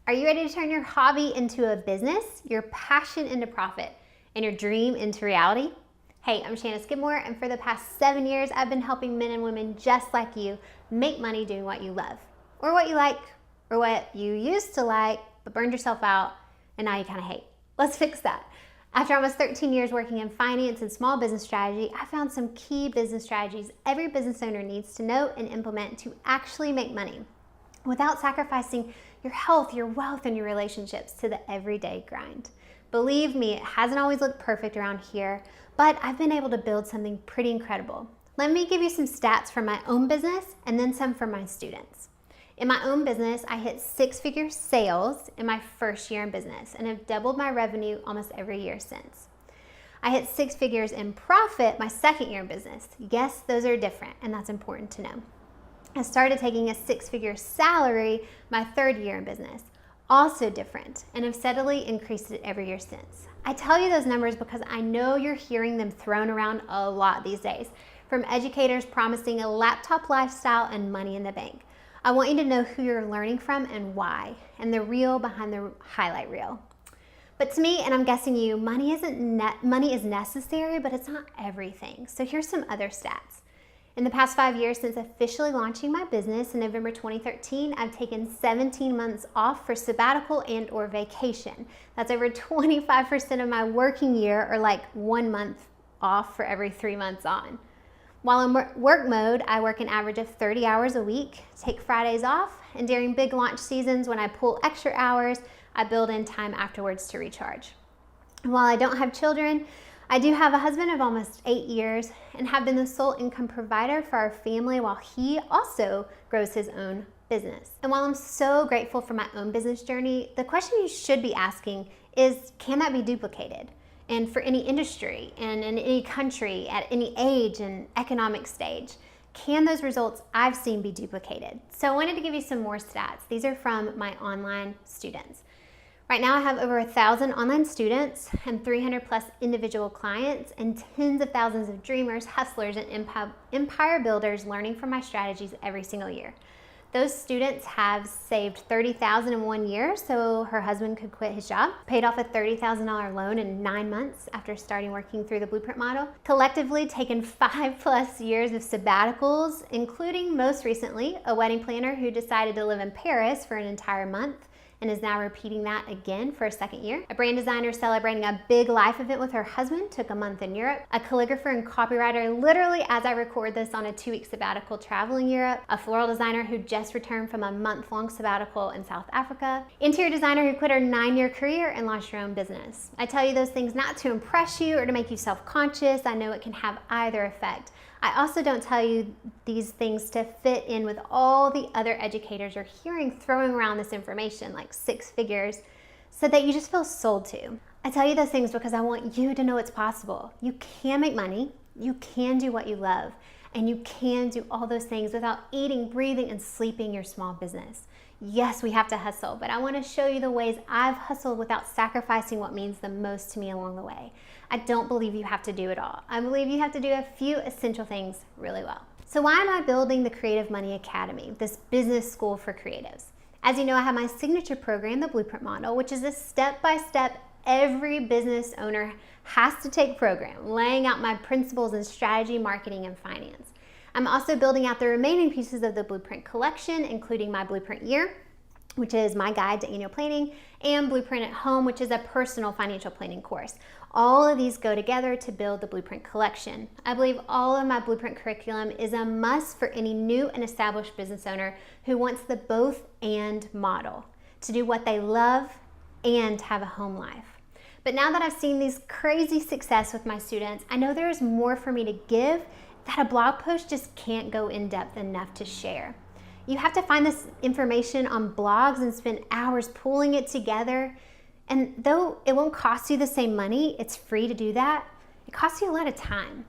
Are you ready to turn your hobby into a business, your passion into profit, and your dream into reality? Hey, I'm Shanna Skidmore, and for the past 7 years, I've been helping men and women just like you make money doing what you love, or what you like, or what you used to like, but burned yourself out, and now you kind of hate. Let's fix that. After almost 13 years working in finance and small business strategy, I found some key business strategies every business owner needs to know and implement to actually make money without sacrificing your health, your wealth, and your relationships to the everyday grind. Believe me, it hasn't always looked perfect around here, but I've been able to build something pretty incredible. Let me give you some stats from my own business and then some from my students. In my own business, I hit 6-figure sales in my first year in business and have doubled my revenue almost every year since. I hit 6 figures in profit my second year in business. Yes, those are different, and that's important to know. I started taking a 6-figure salary my third year in business, also different, and have steadily increased it every year since. I tell you those numbers because I know you're hearing them thrown around a lot these days, from educators promising a laptop lifestyle and money in the bank. I want you to know who you're learning from and why, and the reel behind the highlight reel. But to me, and I'm guessing you, money is necessary, but it's not everything. So here's some other stats. In the past 5 years since officially launching my business in November 2013, I've taken 17 months off for sabbatical and or vacation. That's over 25% of my working year, or like 1 month off for every 3 months on. While in work mode, I work an average of 30 hours a week, take Fridays off, and during big launch seasons when I pull extra hours, I build in time afterwards to recharge. And while I don't have children, I do have a husband of almost 8 years and have been the sole income provider for our family while he also grows his own business. And while I'm so grateful for my own business journey, the question you should be asking is, can that be duplicated? And for any industry and in any country at any age and economic stage, can those results I've seen be duplicated? So I wanted to give you some more stats. These are from my online students. Right now I have over 1,000 online students and 300 plus individual clients and tens of thousands of dreamers, hustlers, and empire builders learning from my strategies every single year. Those students have saved $30,000 in 1 year so her husband could quit his job, paid off a $30,000 loan in 9 months after starting working through the Blueprint model, collectively taken 5+ years of sabbaticals, including most recently a wedding planner who decided to live in Paris for an entire month and is now repeating that again for a second year. A brand designer celebrating a big life event with her husband took a month in Europe. A calligrapher and copywriter, literally as I record this, on a 2-week sabbatical traveling Europe. A floral designer who just returned from a month-long sabbatical in South Africa. Interior designer who quit her 9-year career and launched her own business. I tell you those things not to impress you or to make you self-conscious. I know it can have either effect. I also don't tell you these things to fit in with all the other educators you're hearing throwing around this information, like 6 figures, so that you just feel sold to. I tell you those things because I want you to know it's possible. You can make money, you can do what you love, and you can do all those things without eating, breathing, and sleeping your small business. Yes, we have to hustle, but I want to show you the ways I've hustled without sacrificing what means the most to me along the way. I don't believe you have to do it all. I believe you have to do a few essential things really well. So why am I building the Creative Money Academy, this business school for creatives? As you know, I have my signature program, the Blueprint Model, which is a step-by-step every business owner has to take program, laying out my principles in strategy, marketing, and finance. I'm also building out the remaining pieces of the Blueprint collection, including my Blueprint Year, which is my guide to annual planning, and Blueprint at Home, which is a personal financial planning course. All of these go together to build the Blueprint collection. I believe all of my Blueprint curriculum is a must for any new and established business owner who wants the both and model, to do what they love and have a home life. But now that I've seen these crazy success with my students, I know there is more for me to give that a blog post just can't go in depth enough to share. You have to find this information on blogs and spend hours pulling it together. And though it won't cost you the same money, it's free to do that, it costs you a lot of time.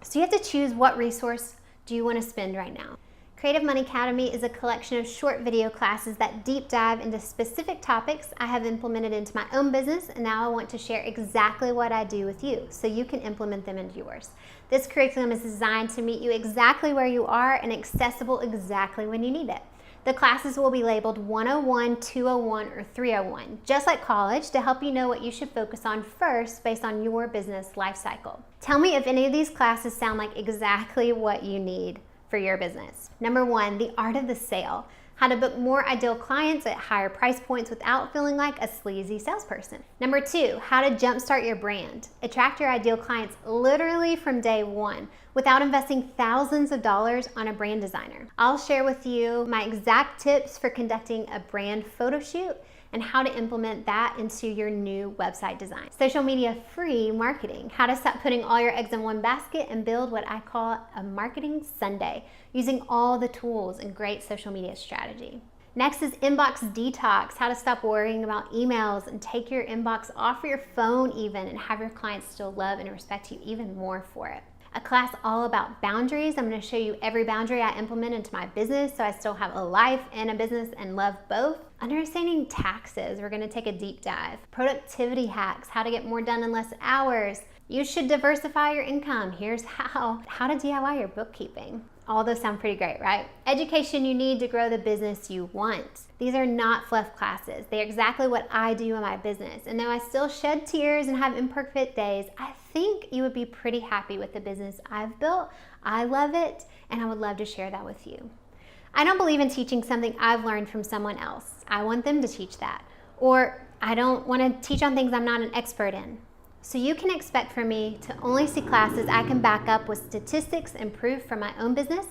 So you have to choose what resource do you want to spend right now. Creative Money Academy is a collection of short video classes that deep dive into specific topics I have implemented into my own business, and now I want to share exactly what I do with you so you can implement them into yours. This curriculum is designed to meet you exactly where you are and accessible exactly when you need it. The classes will be labeled 101, 201, or 301, just like college, to help you know what you should focus on first based on your business life cycle. Tell me if any of these classes sound like exactly what you need for your business. Number 1, the art of the sale. How to book more ideal clients at higher price points without feeling like a sleazy salesperson. Number 2, how to jumpstart your brand. Attract your ideal clients literally from day one without investing thousands of dollars on a brand designer. I'll share with you my exact tips for conducting a brand photo shoot and how to implement that into your new website design. Social media free marketing, how to stop putting all your eggs in one basket and build what I call a marketing Sunday, using all the tools and great social media strategy. Next is inbox detox, how to stop worrying about emails and take your inbox off your phone even, and have your clients still love and respect you even more for it. A class all about boundaries. I'm going to show you every boundary I implement into my business so I still have a life and a business and love both. Understanding taxes, we're going to take a deep dive. Productivity hacks, how to get more done in less hours. You should diversify your income. Here's how. How to DIY your bookkeeping. All those sound pretty great, right? Education you need to grow the business you want. These are not fluff classes. They're exactly what I do in my business. And though I still shed tears and have imperfect days, I think you would be pretty happy with the business I've built. I love it, and I would love to share that with you. I don't believe in teaching something I've learned from someone else. I want them to teach that. Or I don't want to teach on things I'm not an expert in. So you can expect from me to only see classes I can back up with statistics and proof from my own business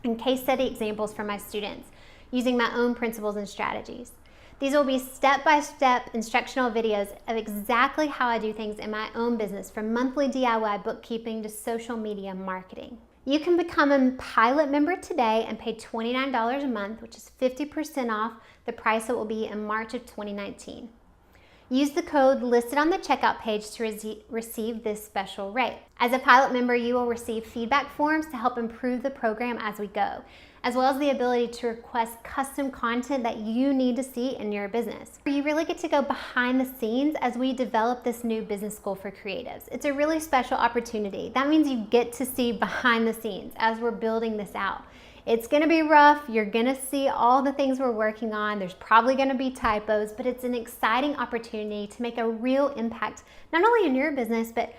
and case study examples from my students using my own principles and strategies. These will be step-by-step instructional videos of exactly how I do things in my own business, from monthly DIY bookkeeping to social media marketing. You can become a pilot member today and pay $29 a month, which is 50% off the price it will be in March of 2019. Use the code listed on the checkout page to receive this special rate. As a pilot member, you will receive feedback forms to help improve the program as we go, as well as the ability to request custom content that you need to see in your business. You really get to go behind the scenes as we develop this new business school for creatives. It's a really special opportunity. That means you get to see behind the scenes as we're building this out. It's gonna be rough. You're gonna see all the things we're working on. There's probably gonna be typos, but it's an exciting opportunity to make a real impact, not only in your business, but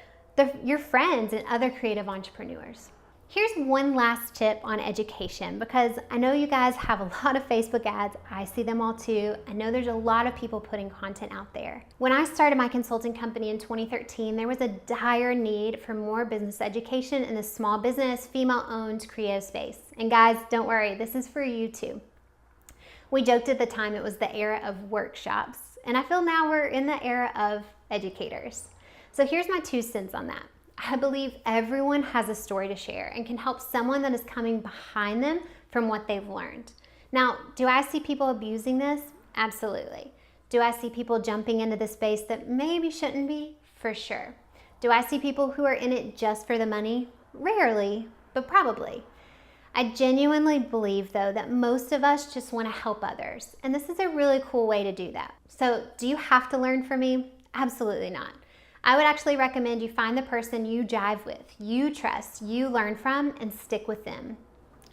your friends and other creative entrepreneurs. Here's one last tip on education, because I know you guys have a lot of Facebook ads. I see them all too. I know there's a lot of people putting content out there. When I started my consulting company in 2013, there was a dire need for more business education in the small business, female-owned creative space. And guys, don't worry, this is for you too. We joked at the time it was the era of workshops, and I feel now we're in the era of educators. So here's my 2 cents on that. I believe everyone has a story to share and can help someone that is coming behind them from what they've learned. Now, do I see people abusing this? Absolutely. Do I see people jumping into this space that maybe shouldn't be? For sure. Do I see people who are in it just for the money? Rarely, but probably. I genuinely believe, though, that most of us just want to help others, and this is a really cool way to do that. So, do you have to learn from me? Absolutely not. I would actually recommend you find the person you jive with, you trust, you learn from, and stick with them.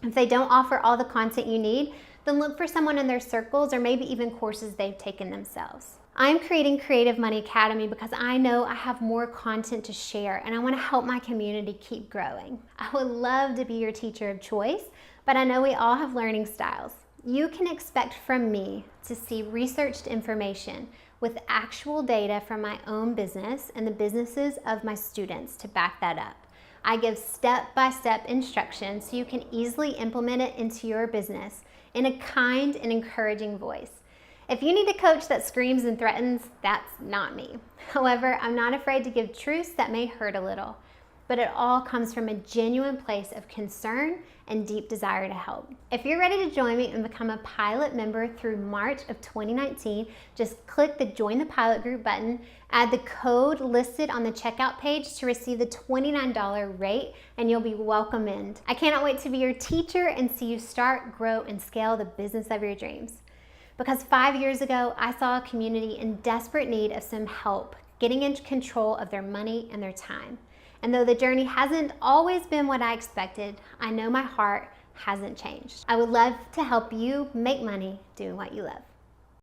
If they don't offer all the content you need, then look for someone in their circles or maybe even courses they've taken themselves. I'm creating Creative Money Academy because I know I have more content to share and I want to help my community keep growing. I would love to be your teacher of choice, but I know we all have learning styles. You can expect from me to see researched information with actual data from my own business and the businesses of my students to back that up. I give step-by-step instructions so you can easily implement it into your business in a kind and encouraging voice. If you need a coach that screams and threatens, that's not me. However, I'm not afraid to give truths that may hurt a little, but it all comes from a genuine place of concern and deep desire to help. If you're ready to join me and become a pilot member through March of 2019, just click the Join the Pilot Group button, add the code listed on the checkout page to receive the $29 rate, and you'll be welcome in. I cannot wait to be your teacher and see you start, grow, and scale the business of your dreams. Because 5 years ago, I saw a community in desperate need of some help getting in control of their money and their time. And though the journey hasn't always been what I expected, I know my heart hasn't changed. I would love to help you make money doing what you love.